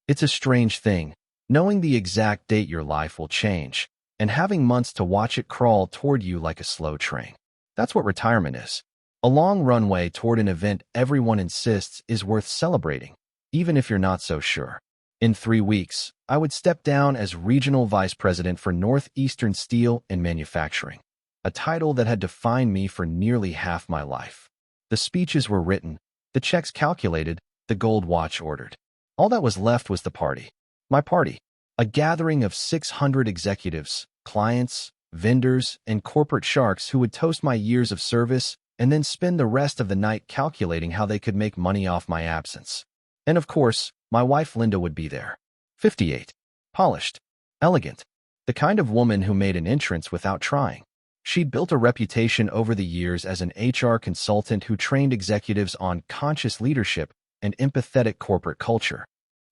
It's a strange thing, knowing the exact date your life will change, and having months to watch it crawl toward you like a slow train. That's what retirement is. A long runway toward an event everyone insists is worth celebrating, even if you're not so sure. In 3 weeks, I would step down as Regional Vice President for Northeastern Steel and Manufacturing, a title that had defined me for nearly half my life. The speeches were written, the checks calculated, the gold watch ordered. All that was left was the party. My party, a gathering of 600 executives, clients, vendors, and corporate sharks who would toast my years of service and then spend the rest of the night calculating how they could make money off my absence. And of course, my wife Linda would be there. 58. Polished. Elegant. The kind of woman who made an entrance without trying. She'd built a reputation over the years as an HR consultant who trained executives on conscious leadership and empathetic corporate culture,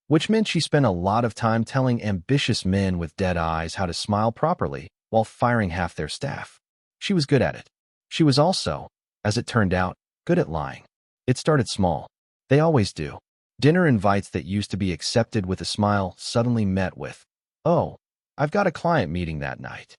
which meant she spent a lot of time telling ambitious men with dead eyes how to smile properly while firing half their staff. She was good at it. She was also, as it turned out, good at lying. It started small. They always do. Dinner invites that used to be accepted with a smile suddenly met with, "Oh, I've got a client meeting that night."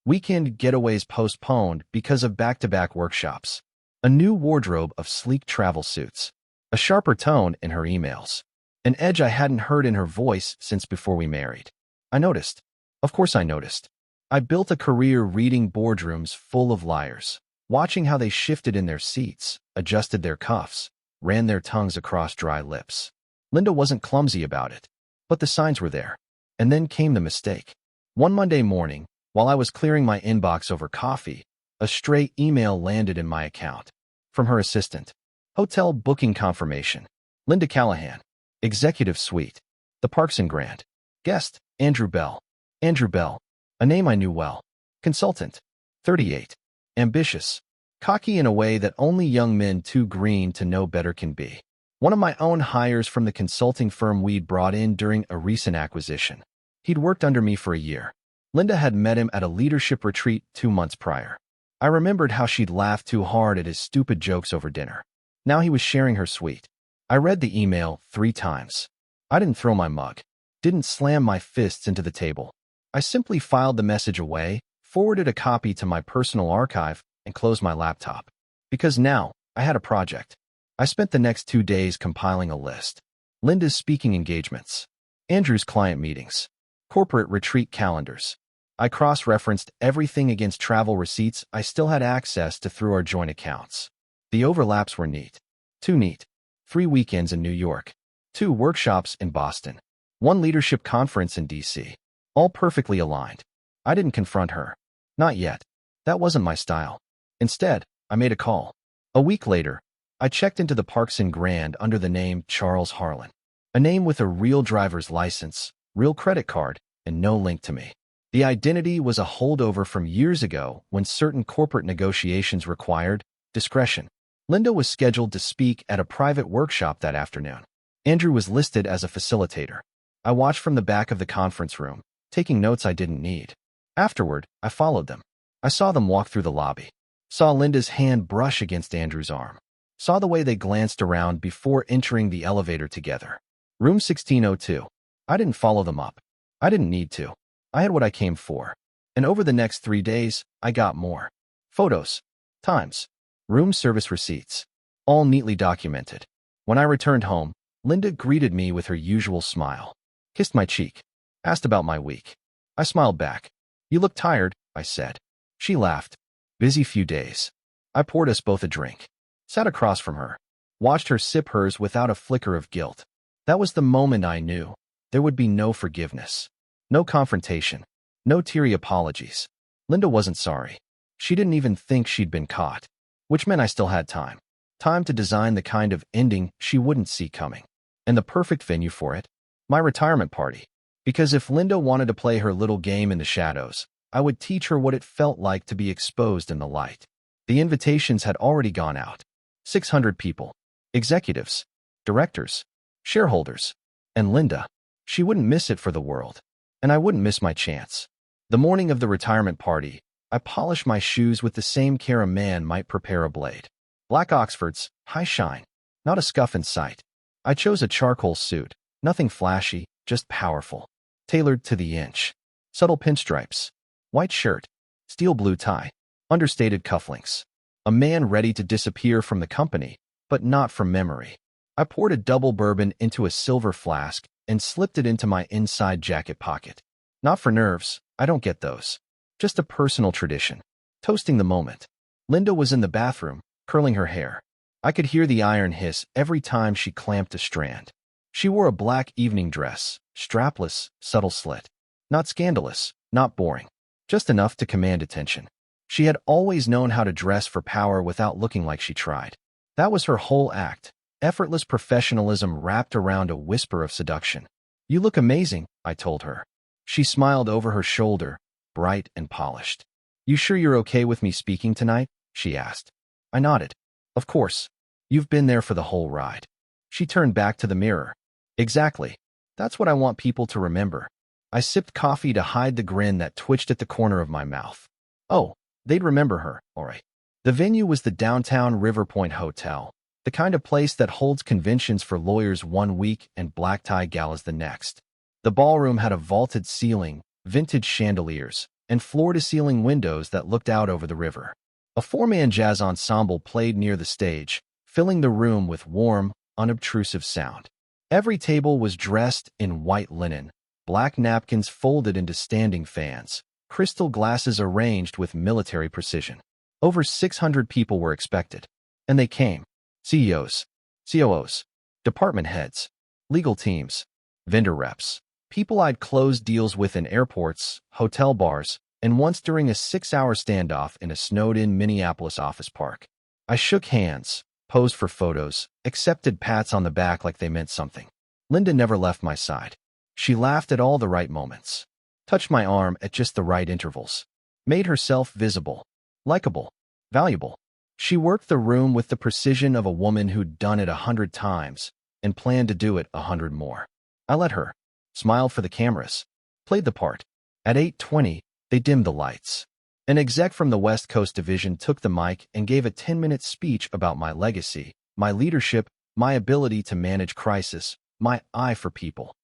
Weekend getaways postponed because of back-to-back workshops. A new wardrobe of sleek travel suits. A sharper tone in her emails. An edge I hadn't heard in her voice since before we married. I noticed. Of course I noticed. I built a career reading boardrooms full of liars, watching how they shifted in their seats, adjusted their cuffs, ran their tongues across dry lips. Linda wasn't clumsy about it, but the signs were there. And then came the mistake. One Monday morning, while I was clearing my inbox over coffee, a stray email landed in my account. From her assistant. Hotel booking confirmation. Linda Callahan. Executive Suite. The Parks and Grand. Guest, Andrew Bell. Andrew Bell. A name I knew well. Consultant. 38. Ambitious. Cocky in a way that only young men too green to know better can be. One of my own hires from the consulting firm we'd brought in during a recent acquisition. He'd worked under me for a year. Linda had met him at a leadership retreat 2 months prior. I remembered how she'd laughed too hard at his stupid jokes over dinner. Now he was sharing her suite. I read the email 3 times. I didn't throw my mug. Didn't slam my fists into the table. I simply filed the message away, forwarded a copy to my personal archive, and closed my laptop. Because now, I had a project. I spent the next 2 days compiling a list. Linda's speaking engagements. Andrew's client meetings. Corporate retreat calendars. I cross-referenced everything against travel receipts I still had access to through our joint accounts. The overlaps were neat. Too neat. 3 weekends in New York. 2 workshops in Boston. 1 leadership conference in D.C. All perfectly aligned. I didn't confront her. Not yet. That wasn't my style. Instead, I made a call. A week later, I checked into the Parks and Grand under the name Charles Harlan. A name with a real driver's license, real credit card, and no link to me. The identity was a holdover from years ago when certain corporate negotiations required discretion. Linda was scheduled to speak at a private workshop that afternoon. Andrew was listed as a facilitator. I watched from the back of the conference room, taking notes I didn't need. Afterward, I followed them. I saw them walk through the lobby. Saw Linda's hand brush against Andrew's arm. Saw the way they glanced around before entering the elevator together. Room 1602. I didn't follow them up. I didn't need to. I had what I came for. And over the next 3 days, I got more. Photos. Times. Room service receipts. All neatly documented. When I returned home, Linda greeted me with her usual smile. Kissed my cheek. Asked about my week. I smiled back. "You look tired," I said. She laughed. "Busy few days." I poured us both a drink. Sat across from her. Watched her sip hers without a flicker of guilt. That was the moment I knew. There would be no forgiveness. No confrontation. No teary apologies. Linda wasn't sorry. She didn't even think she'd been caught. Which meant I still had time. Time to design the kind of ending she wouldn't see coming. And the perfect venue for it? My retirement party. Because if Linda wanted to play her little game in the shadows, I would teach her what it felt like to be exposed in the light. The invitations had already gone out. 600 people. Executives. Directors. Shareholders. And Linda. She wouldn't miss it for the world. And I wouldn't miss my chance. The morning of the retirement party, I polished my shoes with the same care a man might prepare a blade. Black Oxfords, high shine. Not a scuff in sight. I chose a charcoal suit. Nothing flashy, just powerful. Tailored to the inch. Subtle pinstripes. White shirt. Steel blue tie. Understated cufflinks. A man ready to disappear from the company, but not from memory. I poured a double bourbon into a silver flask and slipped it into my inside jacket pocket. Not for nerves, I don't get those. Just a personal tradition. Toasting the moment. Linda was in the bathroom, curling her hair. I could hear the iron hiss every time she clamped a strand. She wore a black evening dress, strapless, subtle slit. Not scandalous, not boring. Just enough to command attention. She had always known how to dress for power without looking like she tried. That was her whole act. Effortless professionalism wrapped around a whisper of seduction. "You look amazing," I told her. She smiled over her shoulder, bright and polished. "You sure you're okay with me speaking tonight?" she asked. I nodded. "Of course. You've been there for the whole ride." She turned back to the mirror. "Exactly. That's what I want people to remember." I sipped coffee to hide the grin that twitched at the corner of my mouth. Oh, they'd remember her, all right. The venue was the downtown River Point Hotel, the kind of place that holds conventions for lawyers one week and black tie galas the next. The ballroom had a vaulted ceiling, vintage chandeliers, and floor-to-ceiling windows that looked out over the river. A four-man jazz ensemble played near the stage, filling the room with warm, unobtrusive sound. Every table was dressed in white linen, black napkins folded into standing fans, crystal glasses arranged with military precision. Over 600 people were expected. And they came. CEOs, COOs, department heads, legal teams, vendor reps, people I'd closed deals with in airports, hotel bars, and once during a 6-hour standoff in a snowed-in Minneapolis office park. I shook hands, posed for photos, accepted pats on the back like they meant something. Linda never left my side. She laughed at all the right moments, touched my arm at just the right intervals, made herself visible, likable, valuable. She worked the room with the precision of a woman who'd done it 100 times and planned to do it 100 more. I let her, smiled for the cameras, played the part. At 8:20, they dimmed the lights. An exec from the West Coast division took the mic and gave a 10-minute speech about my legacy, my leadership, my ability to manage crisis, my eye for people.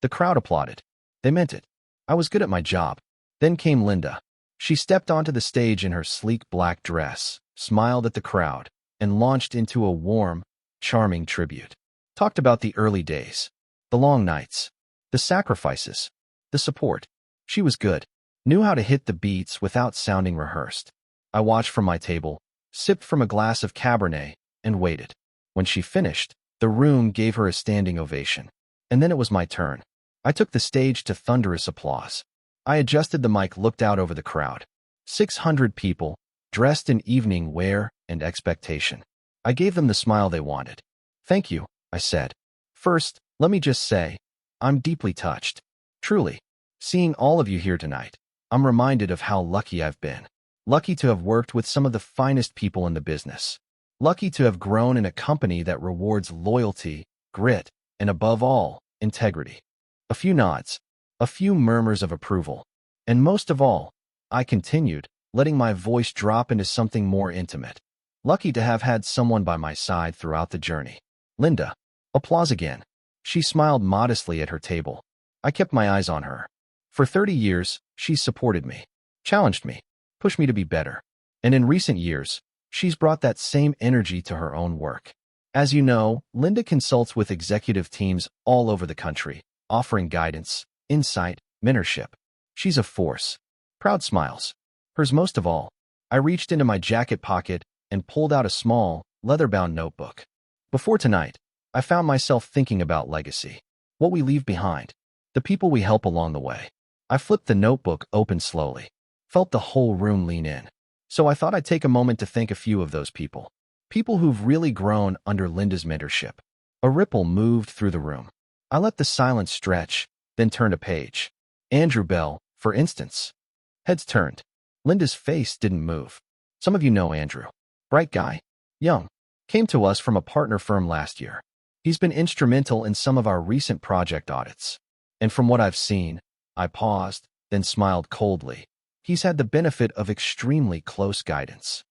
The crowd applauded. They meant it. I was good at my job. Then came Linda. She stepped onto the stage in her sleek black dress, smiled at the crowd, and launched into a warm, charming tribute. Talked about the early days, the long nights, the sacrifices, the support. She was good, knew how to hit the beats without sounding rehearsed. I watched from my table, sipped from a glass of Cabernet, and waited. When she finished, the room gave her a standing ovation. And then it was my turn. I took the stage to thunderous applause. I adjusted the mic, looked out over the crowd. 600 people, dressed in evening wear and expectation. I gave them the smile they wanted. "Thank you," I said. "First, let me just say, I'm deeply touched. Truly. Seeing all of you here tonight, I'm reminded of how lucky I've been. Lucky to have worked with some of the finest people in the business. Lucky to have grown in a company that rewards loyalty, grit, and above all, integrity." A few nods, a few murmurs of approval, and most of all, I continued, letting my voice drop into something more intimate. Lucky to have had someone by my side throughout the journey. Linda. Applause again. She smiled modestly at her table. I kept my eyes on her. For 30 years, she's supported me, challenged me, pushed me to be better. And in recent years, she's brought that same energy to her own work. As you know, Linda consults with executive teams all over the country, offering guidance, insight, mentorship. She's a force. Proud smiles. Hers most of all. I reached into my jacket pocket and pulled out a small, leather-bound notebook. Before tonight, I found myself thinking about legacy. What we leave behind. The people we help along the way. I flipped the notebook open slowly. Felt the whole room lean in. So I thought I'd take a moment to thank a few of those people. People who've really grown under Linda's mentorship. A ripple moved through the room. I let the silence stretch, then turned a page. Andrew Bell, for instance. Heads turned. Linda's face didn't move. Some of you know Andrew. Bright guy. Young. Came to us from a partner firm last year. He's been instrumental in some of our recent project audits. And from what I've seen, I paused, then smiled coldly. He's had the benefit of extremely close guidance.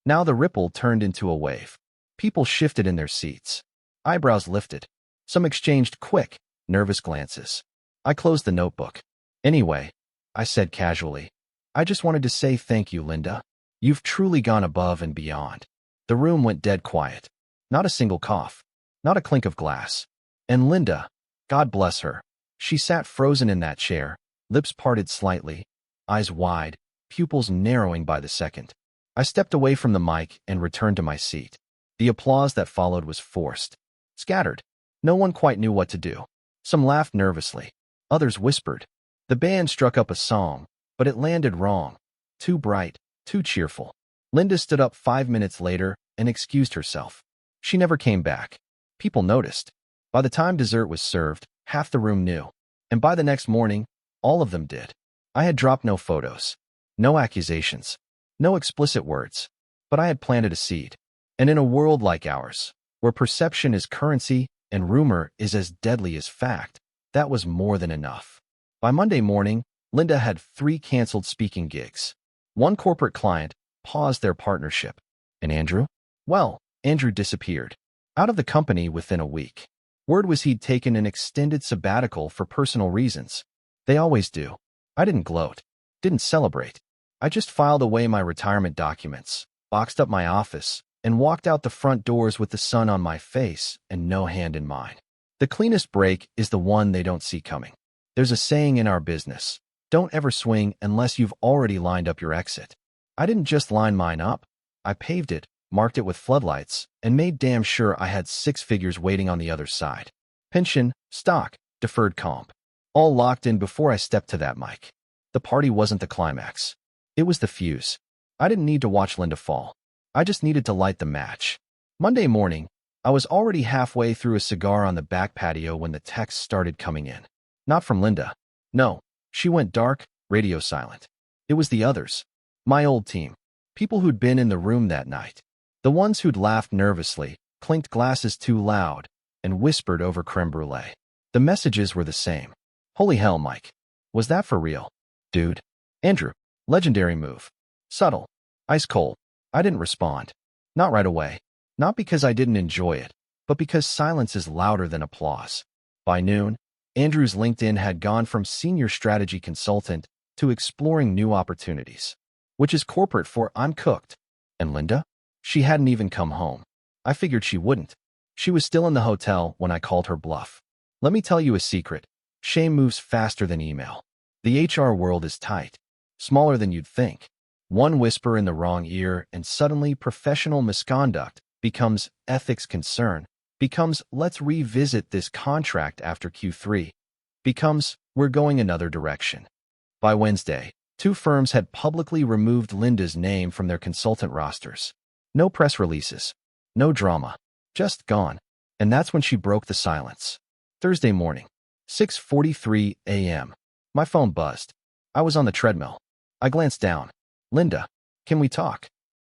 Now the ripple turned into a wave. People shifted in their seats. Eyebrows lifted. Some exchanged quick, nervous glances. I closed the notebook. Anyway, I said casually, I just wanted to say thank you, Linda. You've truly gone above and beyond. The room went dead quiet. Not a single cough. Not a clink of glass. And Linda, God bless her, she sat frozen in that chair, lips parted slightly, eyes wide, pupils narrowing by the second. I stepped away from the mic and returned to my seat. The applause that followed was forced. Scattered. No one quite knew what to do. Some laughed nervously. Others whispered. The band struck up a song, but it landed wrong. Too bright, too cheerful. Linda stood up 5 minutes later and excused herself. She never came back. People noticed. By the time dessert was served, half the room knew. And by the next morning, all of them did. I had dropped no photos, no accusations, no explicit words, but I had planted a seed. And in a world like ours, where perception is currency and rumor is as deadly as fact, that was more than enough. By Monday morning, Linda had 3 canceled speaking gigs. One corporate client paused their partnership. And Andrew? Well, Andrew disappeared. Out of the company within a week. Word was he'd taken an extended sabbatical for personal reasons. They always do. I didn't gloat. Didn't celebrate. I just filed away my retirement documents, boxed up my office, and walked out the front doors with the sun on my face and no hand in mine. The cleanest break is the one they don't see coming. There's a saying in our business, don't ever swing unless you've already lined up your exit. I didn't just line mine up. I paved it, marked it with floodlights, and made damn sure I had 6 figures waiting on the other side. Pension, stock, deferred comp. All locked in before I stepped to that mic. The party wasn't the climax. It was the fuse. I didn't need to watch Linda fall. I just needed to light the match. Monday morning, I was already halfway through a cigar on the back patio when the texts started coming in. Not from Linda. No, she went dark, radio silent. It was the others. My old team. People who'd been in the room that night. The ones who'd laughed nervously, clinked glasses too loud, and whispered over creme brulee. The messages were the same. Holy hell, Mike. Was that for real? Dude. Andrew. Legendary move. Subtle. Ice cold. I didn't respond. Not right away. Not because I didn't enjoy it, but because silence is louder than applause. By noon, Andrew's LinkedIn had gone from senior strategy consultant to exploring new opportunities, which is corporate for I'm cooked. And Linda? She hadn't even come home. I figured she wouldn't. She was still in the hotel when I called her bluff. Let me tell you a secret. Shame moves faster than email. The HR world is tight, smaller than you'd think. One whisper in the wrong ear and suddenly professional misconduct becomes ethics concern, becomes let's revisit this contract after Q3, becomes we're going another direction. By Wednesday, 2 firms had publicly removed Linda's name from their consultant rosters. No press releases, no drama, just gone. And that's when she broke the silence. Thursday morning, 6:43 a.m. My phone buzzed. I was on the treadmill. I glanced down. Linda, can we talk?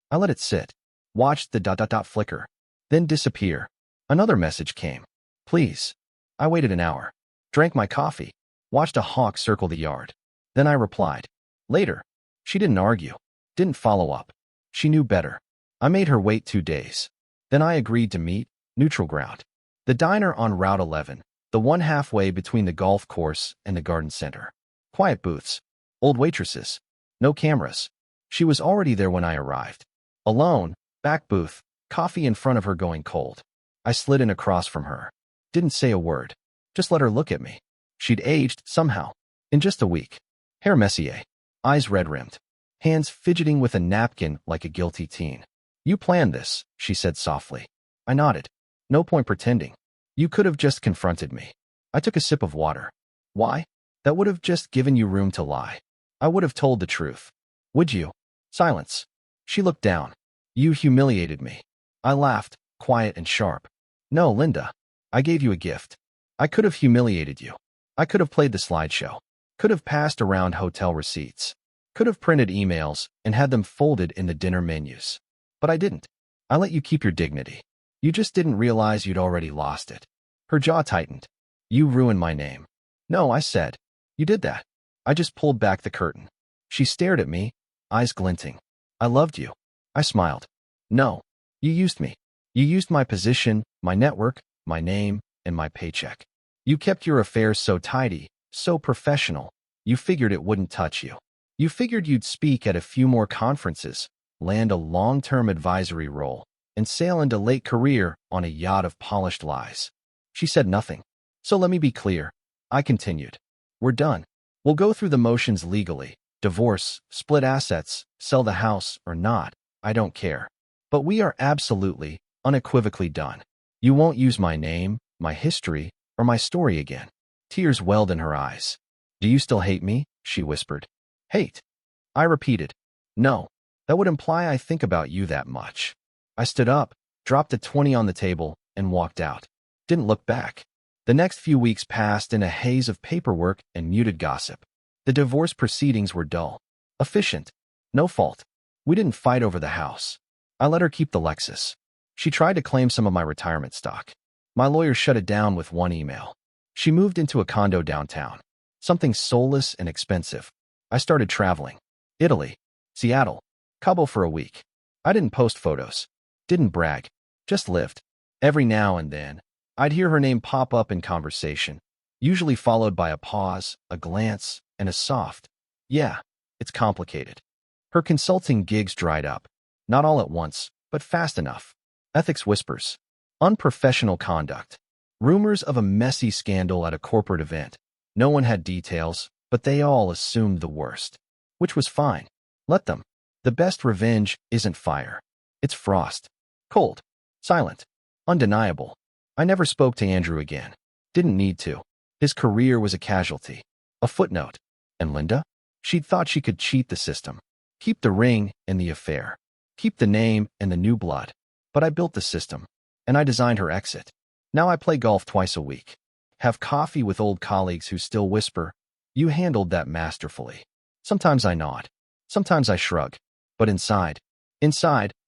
I let it sit, watched the ... flicker, then disappear. Another message came. Please. I waited an hour, drank my coffee, watched a hawk circle the yard. Then I replied. Later. She didn't argue, didn't follow up. She knew better. I made her wait 2 days. Then I agreed to meet, neutral ground. The diner on Route 11, the one halfway between the golf course and the garden center. Quiet booths, old waitresses, no cameras. She was already there when I arrived. Alone, back booth, coffee in front of her going cold. I slid in across from her. Didn't say a word. Just let her look at me. She'd aged, somehow. In just a week. Hair Messier. Eyes red-rimmed. Hands fidgeting with a napkin like a guilty teen. You planned this, she said softly. I nodded. No point pretending. You could have just confronted me. I took a sip of water. Why? That would have just given you room to lie. I would have told the truth. Would you? Silence. She looked down. You humiliated me. I laughed, quiet and sharp. No, Linda. I gave you a gift. I could have humiliated you. I could have played the slideshow. Could have passed around hotel receipts. Could have printed emails and had them folded in the dinner menus. But I didn't. I let you keep your dignity. You just didn't realize you'd already lost it. Her jaw tightened. You ruined my name. No, I said. You did that. I just pulled back the curtain. She stared at me, eyes glinting. I loved you. I smiled. No. You used me. You used my position, my network, my name, and my paycheck. You kept your affairs so tidy, So professional. You figured it wouldn't touch you. You figured you'd speak at a few more conferences, land a long-term advisory role, and sail into late career on a yacht of polished lies. She said nothing. So let me be clear. I continued. We're done. We'll go through the motions legally. Divorce, split assets, sell the house or not. I don't care. But we are absolutely, unequivocally done. You won't use my name, my history, or my story again. Tears welled in her eyes. Do you still hate me? She whispered. Hate? I repeated. No. That would imply I think about you that much. I stood up, dropped a 20 on the table, and walked out. Didn't look back. The next few weeks passed in a haze of paperwork and muted gossip. The divorce proceedings were dull. Efficient. No fault. We didn't fight over the house. I let her keep the Lexus. She tried to claim some of my retirement stock. My lawyer shut it down with one email. She moved into a condo downtown. Something soulless and expensive. I started traveling. Italy. Seattle. Cabo for a week. I didn't post photos. Didn't brag. Just lived. Every now and then, I'd hear her name pop up in conversation, usually followed by a pause, a glance, and a soft, yeah, it's complicated. Her consulting gigs dried up. Not all at once, but fast enough. Ethics whispers. Unprofessional conduct. Rumors of a messy scandal at a corporate event. No one had details, but they all assumed the worst. Which was fine. Let them. The best revenge isn't fire. It's frost. Cold. Silent. Undeniable. I never spoke to Andrew again. Didn't need to. His career was a casualty. A footnote. And Linda? She'd thought she could cheat the system. Keep the ring and the affair. Keep the name and the new blood. But I built the system. And I designed her exit. Now I play golf twice a week. Have coffee with old colleagues who still whisper, "You handled that masterfully." Sometimes I nod. Sometimes I shrug. But inside,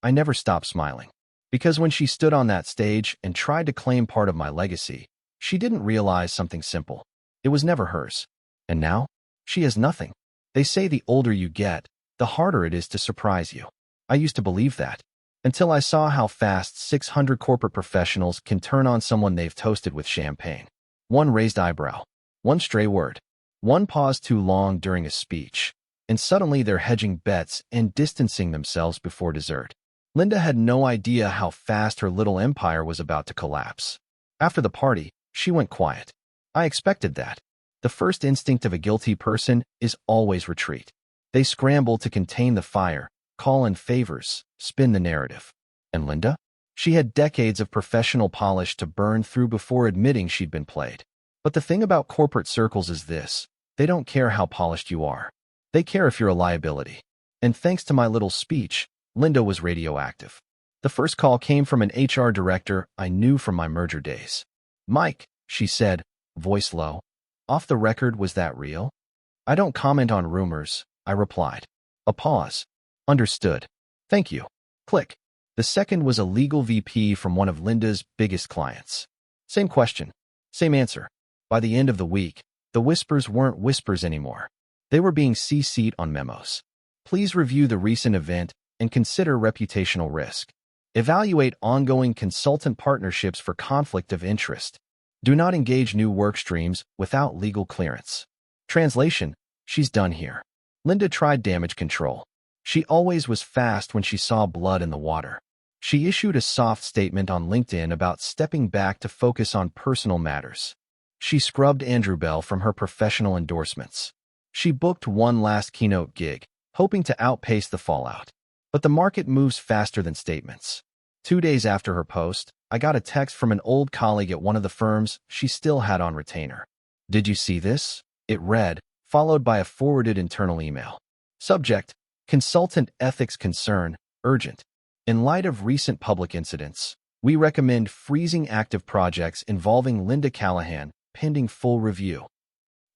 I never stopped smiling. Because when she stood on that stage and tried to claim part of my legacy, she didn't realize something simple. It was never hers. And now, she has nothing. They say the older you get, the harder it is to surprise you. I used to believe that. Until I saw how fast 600 corporate professionals can turn on someone they've toasted with champagne. One raised eyebrow. One stray word. One pause too long during a speech. And suddenly they're hedging bets and distancing themselves before dessert. Linda had no idea how fast her little empire was about to collapse. After the party, she went quiet. I expected that. The first instinct of a guilty person is always retreat. They scramble to contain the fire, call in favors, spin the narrative. And Linda? She had decades of professional polish to burn through before admitting she'd been played. But the thing about corporate circles is this: they don't care how polished you are. They care if you're a liability. And thanks to my little speech, Linda was radioactive. The first call came from an HR director I knew from my merger days. "Mike," she said, voice low. "Off the record, was that real?" "I don't comment on rumors," I replied. A pause. "Understood. Thank you." Click. The second was a legal VP from one of Linda's biggest clients. Same question. Same answer. By the end of the week, the whispers weren't whispers anymore. They were being CC'd on memos. Please review the recent event and consider reputational risk. Evaluate ongoing consultant partnerships for conflict of interest. Do not engage new work streams without legal clearance. Translation: she's done here. Linda tried damage control. She always was fast when she saw blood in the water. She issued a soft statement on LinkedIn about stepping back to focus on personal matters. She scrubbed Andrew Bell from her professional endorsements. She booked one last keynote gig, hoping to outpace the fallout. But the market moves faster than statements. 2 days after her post, I got a text from an old colleague at one of the firms she still had on retainer. "Did you see this?" It read, followed by a forwarded internal email. Subject: Consultant ethics concern, urgent. In light of recent public incidents, we recommend freezing active projects involving Linda Callahan, pending full review.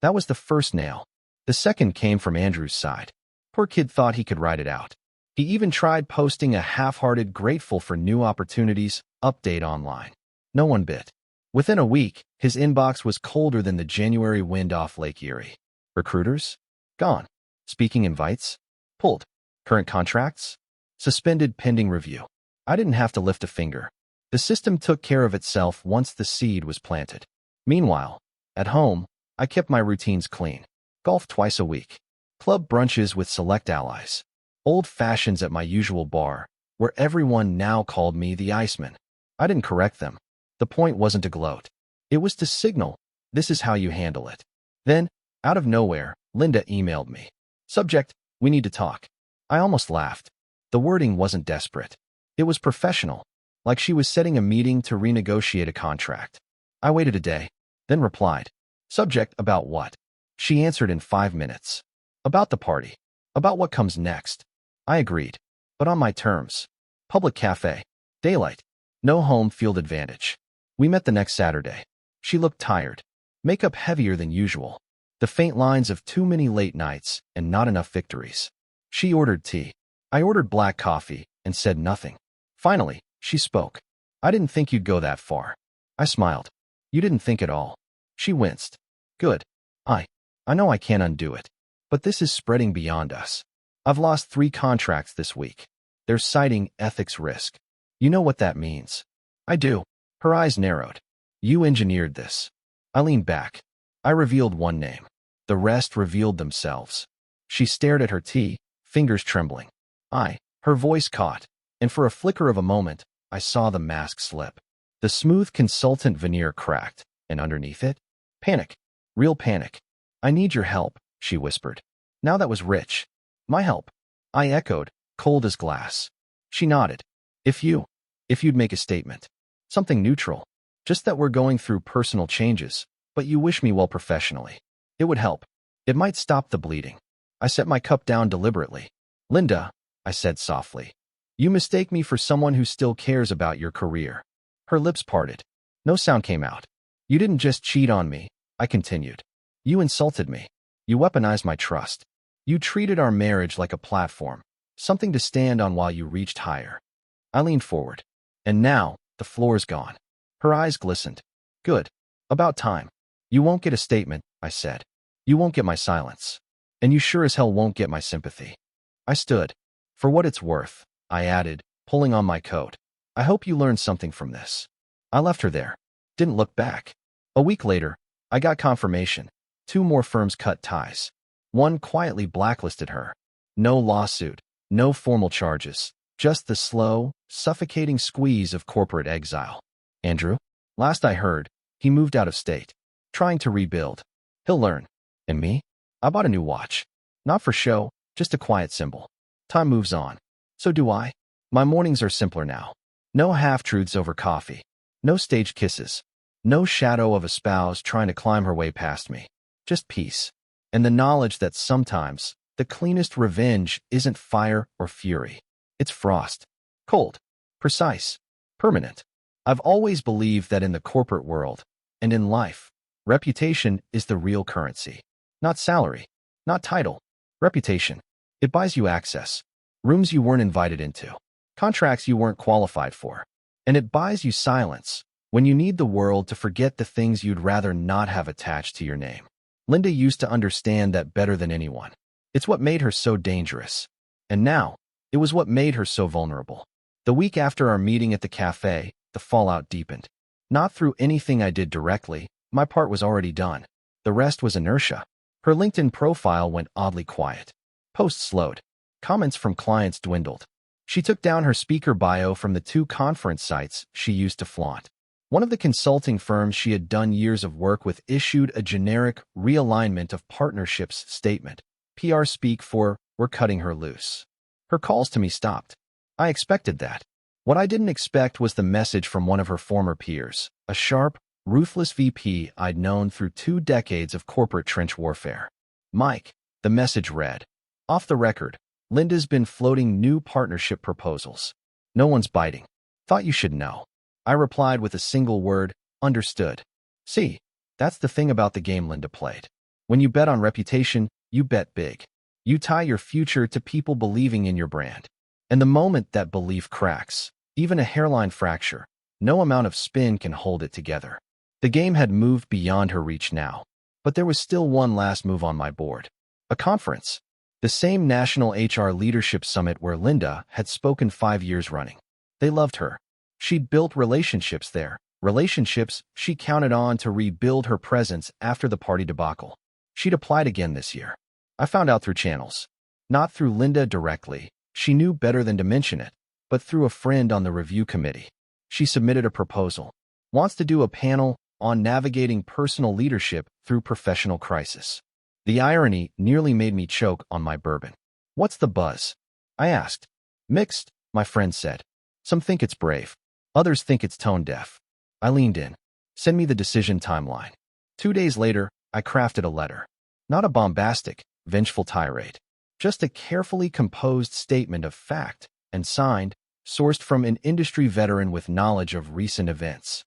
That was the first nail. The second came from Andrew's side. Poor kid thought he could ride it out. He even tried posting a half-hearted grateful for new opportunities update online. No one bit. Within a week, his inbox was colder than the January wind off Lake Erie. Recruiters? Gone. Speaking invites? Pulled. Current contracts? Suspended pending review. I didn't have to lift a finger. The system took care of itself once the seed was planted. Meanwhile, at home, I kept my routines clean. Golf twice a week. Club brunches with select allies. Old fashions at my usual bar, where everyone now called me the Iceman. I didn't correct them. The point wasn't to gloat. It was to signal, this is how you handle it. Then, out of nowhere, Linda emailed me. Subject, we need to talk. I almost laughed. The wording wasn't desperate. It was professional, like she was setting a meeting to renegotiate a contract. I waited a day, then replied. Subject, about what? She answered in 5 minutes. About the party. About what comes next. I agreed, but on my terms. Public cafe. Daylight. No home field advantage. We met the next Saturday. She looked tired. Makeup heavier than usual. The faint lines of too many late nights and not enough victories. She ordered tea. I ordered black coffee and said nothing. Finally, she spoke. I didn't think you'd go that far. I smiled. You didn't think at all. She winced. Good. I know I can't undo it. But this is spreading beyond us. I've lost 3 contracts this week. They're citing ethics risk. You know what that means. I do. Her eyes narrowed. You engineered this. I leaned back. I revealed one name. The rest revealed themselves. She stared at her tea, fingers trembling. Her voice caught, and for a flicker of a moment, I saw the mask slip. The smooth consultant veneer cracked, and underneath it, panic. Real panic. I need your help, she whispered. Now that was rich. My help. I echoed, cold as glass. She nodded. If you'd make a statement. Something neutral. Just that we're going through personal changes, but you wish me well professionally. It would help. It might stop the bleeding. I set my cup down deliberately. Linda, I said softly. You mistake me for someone who still cares about your career. Her lips parted. No sound came out. You didn't just cheat on me, I continued. You insulted me. You weaponized my trust. You treated our marriage like a platform, something to stand on while you reached higher. I leaned forward. And now, the floor's gone. Her eyes glistened. Good. About time. You won't get a statement, I said. You won't get my silence. And you sure as hell won't get my sympathy. I stood. For what it's worth, I added, pulling on my coat. I hope you learned something from this. I left her there. Didn't look back. A week later, I got confirmation. 2 more firms cut ties. One quietly blacklisted her. No lawsuit, no formal charges, just the slow, suffocating squeeze of corporate exile. Andrew? Last I heard, he moved out of state, trying to rebuild. He'll learn. And me? I bought a new watch. Not for show, just a quiet symbol. Time moves on. So do I. My mornings are simpler now. No half-truths over coffee. No staged kisses. No shadow of a spouse trying to climb her way past me. Just peace. And the knowledge that sometimes the cleanest revenge isn't fire or fury. It's frost. Cold. Precise. Permanent. I've always believed that in the corporate world, and in life, reputation is the real currency. Not salary. Not title. Reputation. It buys you access. Rooms you weren't invited into. Contracts you weren't qualified for. And it buys you silence when you need the world to forget the things you'd rather not have attached to your name. Linda used to understand that better than anyone. It's what made her so dangerous. And now, it was what made her so vulnerable. The week after our meeting at the cafe, the fallout deepened. Not through anything I did directly, my part was already done. The rest was inertia. Her LinkedIn profile went oddly quiet. Posts slowed. Comments from clients dwindled. She took down her speaker bio from the 2 conference sites she used to flaunt. One of the consulting firms she had done years of work with issued a generic realignment of partnerships statement. PR speak for, we're cutting her loose. Her calls to me stopped. I expected that. What I didn't expect was the message from one of her former peers, a sharp, ruthless VP I'd known through 2 decades of corporate trench warfare. Mike, the message read. Off the record, Linda's been floating new partnership proposals. No one's biting. Thought you should know. I replied with a single word, understood. See, that's the thing about the game Linda played. When you bet on reputation, you bet big. You tie your future to people believing in your brand. And the moment that belief cracks, even a hairline fracture, no amount of spin can hold it together. The game had moved beyond her reach now, but there was still one last move on my board. A conference. The same National HR Leadership Summit where Linda had spoken 5 years running. They loved her. She'd built relationships there, Relationships she counted on to rebuild her presence after the party debacle. She'd applied again this year. I found out through channels. Not through Linda directly. She knew better than to mention it, but through a friend on the review committee. She submitted a proposal. Wants to do a panel on navigating personal leadership through professional crisis. The irony nearly made me choke on my bourbon. What's the buzz? I asked. Mixed, my friend said. Some think it's brave. Others think it's tone deaf. I leaned in. Send me the decision timeline. 2 days later, I crafted a letter. Not a bombastic, vengeful tirade. Just a carefully composed statement of fact, and signed, sourced from an industry veteran with knowledge of recent events.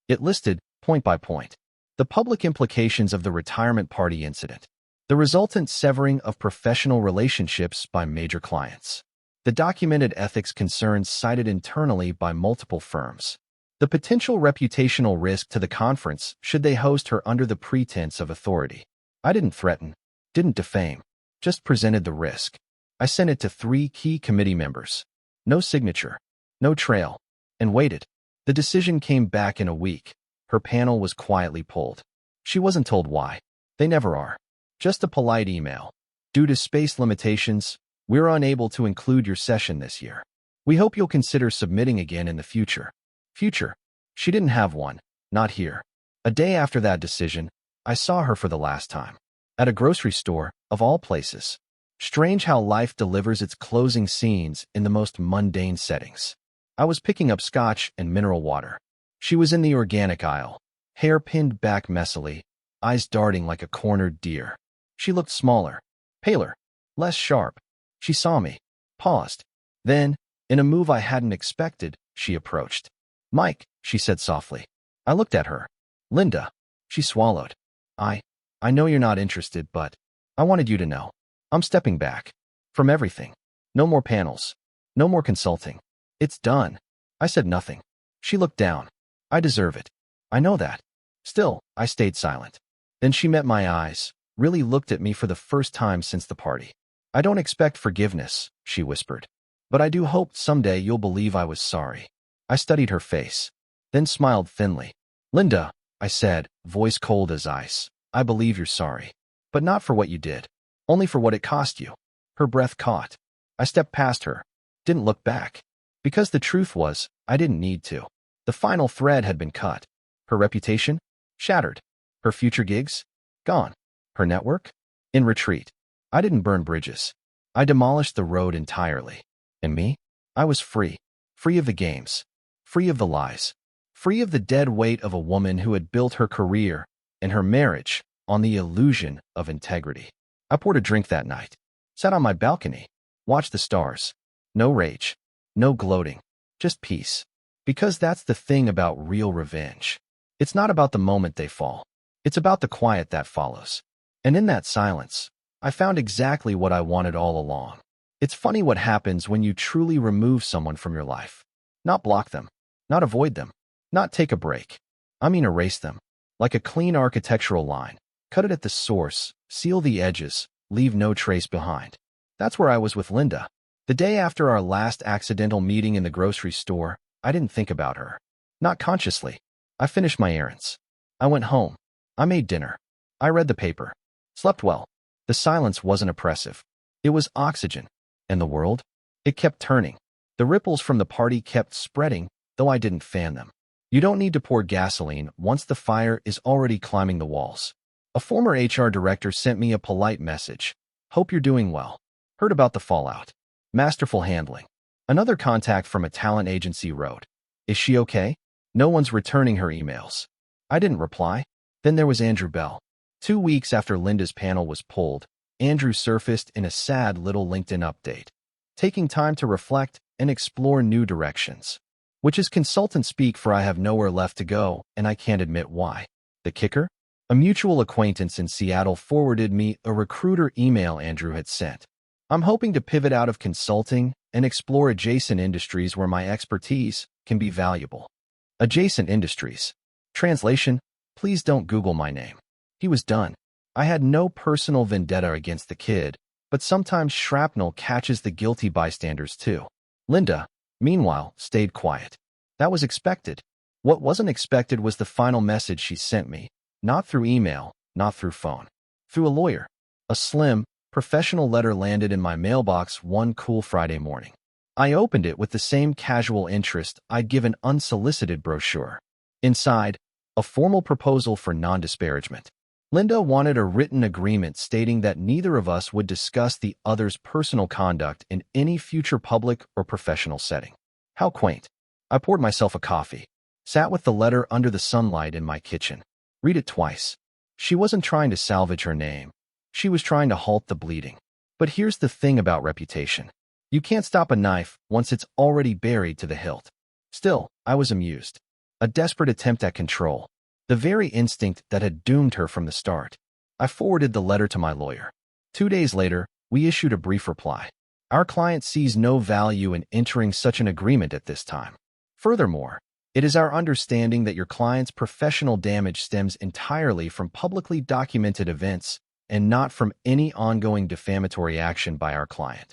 It listed, point by point, the public implications of the retirement party incident, the resultant severing of professional relationships by major clients, the documented ethics concerns cited internally by multiple firms, the potential reputational risk to the conference should they host her under the pretense of authority. I didn't threaten, didn't defame, just presented the risk. I sent it to 3 key committee members. No signature, no trail, and waited. The decision came back in a week. Her panel was quietly pulled. She wasn't told why. They never are. Just a polite email. Due to space limitations, we're unable to include your session this year. We hope you'll consider submitting again in the future. Future. She didn't have one. Not here. A day after that decision, I saw her for the last time. At a grocery store, of all places. Strange how life delivers its closing scenes in the most mundane settings. I was picking up scotch and mineral water. She was in the organic aisle, hair pinned back messily, eyes darting like a cornered deer. She looked smaller, paler, less sharp. She saw me, paused. Then, in a move I hadn't expected, she approached. Mike, she said softly. I looked at her. Linda. She swallowed. I know you're not interested, but I wanted you to know. I'm stepping back. From everything. No more panels. No more consulting. It's done. I said nothing. She looked down. I deserve it. I know that. Still, I stayed silent. Then she met my eyes, really looked at me for the first time since the party. I don't expect forgiveness, she whispered. But I do hope someday you'll believe I was sorry. I studied her face, then smiled thinly. Linda, I said, voice cold as ice. I believe you're sorry. But not for what you did. Only for what it cost you. Her breath caught. I stepped past her. Didn't look back. Because the truth was, I didn't need to. The final thread had been cut. Her reputation? Shattered. Her future gigs? Gone. Her network? In retreat. I didn't burn bridges. I demolished the road entirely. And me? I was free. Free of the games. Free of the lies. Free of the dead weight of a woman who had built her career and her marriage on the illusion of integrity. I poured a drink that night. Sat on my balcony. Watched the stars. No rage. No gloating. Just peace. Because that's the thing about real revenge. It's not about the moment they fall. It's about the quiet that follows. And in that silence, I found exactly what I wanted all along. It's funny what happens when you truly remove someone from your life. Not block them. Not avoid them. Not take a break. I mean erase them. Like a clean architectural line. Cut it at the source. Seal the edges. Leave no trace behind. That's where I was with Linda. The day after our last accidental meeting in the grocery store, I didn't think about her. Not consciously. I finished my errands. I went home. I made dinner. I read the paper. Slept well. The silence wasn't oppressive. It was oxygen. And the world? It kept turning. The ripples from the party kept spreading, though I didn't fan them. You don't need to pour gasoline once the fire is already climbing the walls. A former HR director sent me a polite message. Hope you're doing well. Heard about the fallout. Masterful handling. Another contact from a talent agency wrote, Is she okay? No one's returning her emails. I didn't reply. Then there was Andrew Bell. 2 weeks after Linda's panel was pulled, Andrew surfaced in a sad little LinkedIn update, taking time to reflect and explore new directions. Which is consultant speak for I have nowhere left to go, and I can't admit why. The kicker? A mutual acquaintance in Seattle forwarded me a recruiter email Andrew had sent. I'm hoping to pivot out of consulting and explore adjacent industries where my expertise can be valuable. Adjacent industries. Translation, please don't Google my name. He was done. I had no personal vendetta against the kid, but sometimes shrapnel catches the guilty bystanders too. Linda, meanwhile, stayed quiet. That was expected. What wasn't expected was the final message she sent me, not through email, not through phone, through a lawyer. A slim, professional letter landed in my mailbox one cool Friday morning. I opened it with the same casual interest I'd given unsolicited brochure. Inside, a formal proposal for non-disparagement. Linda wanted a written agreement stating that neither of us would discuss the other's personal conduct in any future public or professional setting. How quaint. I poured myself a coffee, sat with the letter under the sunlight in my kitchen. Read it twice. She wasn't trying to salvage her name. She was trying to halt the bleeding. But here's the thing about reputation. You can't stop a knife once it's already buried to the hilt. Still, I was amused. A desperate attempt at control. The very instinct that had doomed her from the start. I forwarded the letter to my lawyer. 2 days later, we issued a brief reply. Our client sees no value in entering such an agreement at this time. Furthermore, it is our understanding that your client's professional damage stems entirely from publicly documented events and not from any ongoing defamatory action by our client.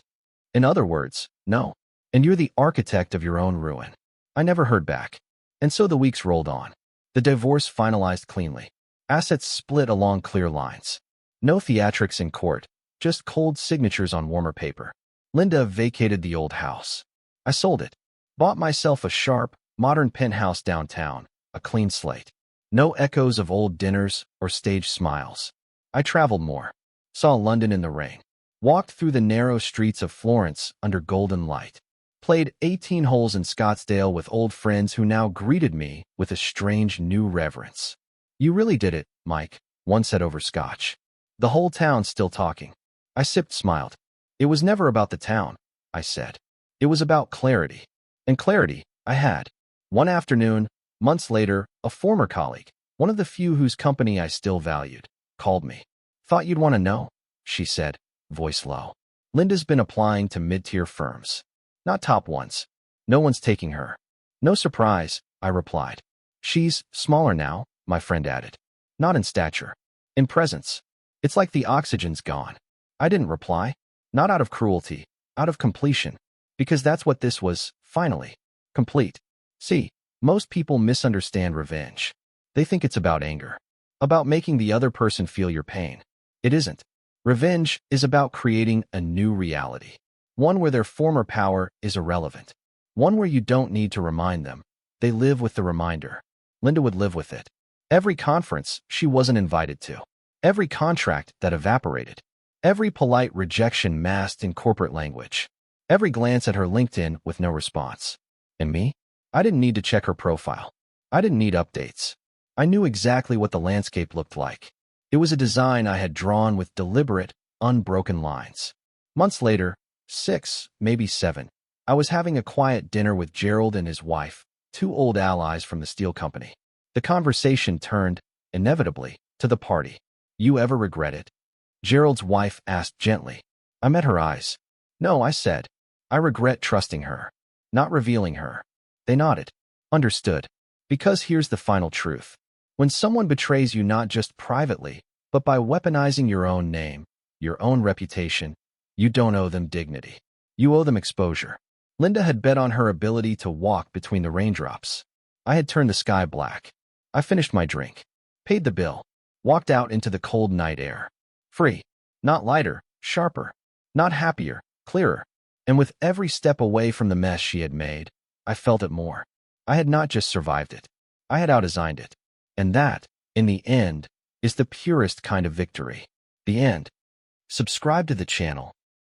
In other words, no. And you're the architect of your own ruin. I never heard back. And so the weeks rolled on. The divorce finalized cleanly. Assets split along clear lines. No theatrics in court, just cold signatures on warmer paper. Linda vacated the old house. I sold it. Bought myself a sharp, modern penthouse downtown, a clean slate. No echoes of old dinners or staged smiles. I traveled more. Saw London in the rain. Walked through the narrow streets of Florence under golden light. Played 18 holes in Scottsdale with old friends who now greeted me with a strange new reverence. You really did it, Mike, one said over scotch. The whole town's still talking. I sipped, smiled. It was never about the town, I said. It was about clarity. And clarity I had. One afternoon, months later, a former colleague, one of the few whose company I still valued, called me. Thought you'd want to know, she said, voice low. Linda's been applying to mid-tier firms. Not top ones. No one's taking her. No surprise, I replied. She's smaller now, my friend added. Not in stature. In presence. It's like the oxygen's gone. I didn't reply. Not out of cruelty. Out of completion. Because that's what this was, finally. Complete. See, most people misunderstand revenge. They think it's about anger. About making the other person feel your pain. It isn't. Revenge is about creating a new reality. One where their former power is irrelevant. One where you don't need to remind them. They live with the reminder. Linda would live with it. Every conference she wasn't invited to. Every contract that evaporated. Every polite rejection masked in corporate language. Every glance at her LinkedIn with no response. And me? I didn't need to check her profile. I didn't need updates. I knew exactly what the landscape looked like. It was a design I had drawn with deliberate, unbroken lines. Months later, 6, maybe 7, I was having a quiet dinner with Gerald and his wife, 2 old allies from the steel company. The conversation turned, inevitably, to the party. You ever regret it? Gerald's wife asked gently. I met her eyes. No, I said. I regret trusting her. Not revealing her. They nodded. Understood. Because here's the final truth. When someone betrays you not just privately, but by weaponizing your own name, your own reputation, you don't owe them dignity. You owe them exposure. Linda had bet on her ability to walk between the raindrops. I had turned the sky black. I finished my drink, paid the bill, walked out into the cold night air. Free. Not lighter, sharper. Not happier, clearer. And with every step away from the mess she had made, I felt it more. I had not just survived it. I had outdesigned it. And that, in the end, is the purest kind of victory. The end. Subscribe to the channel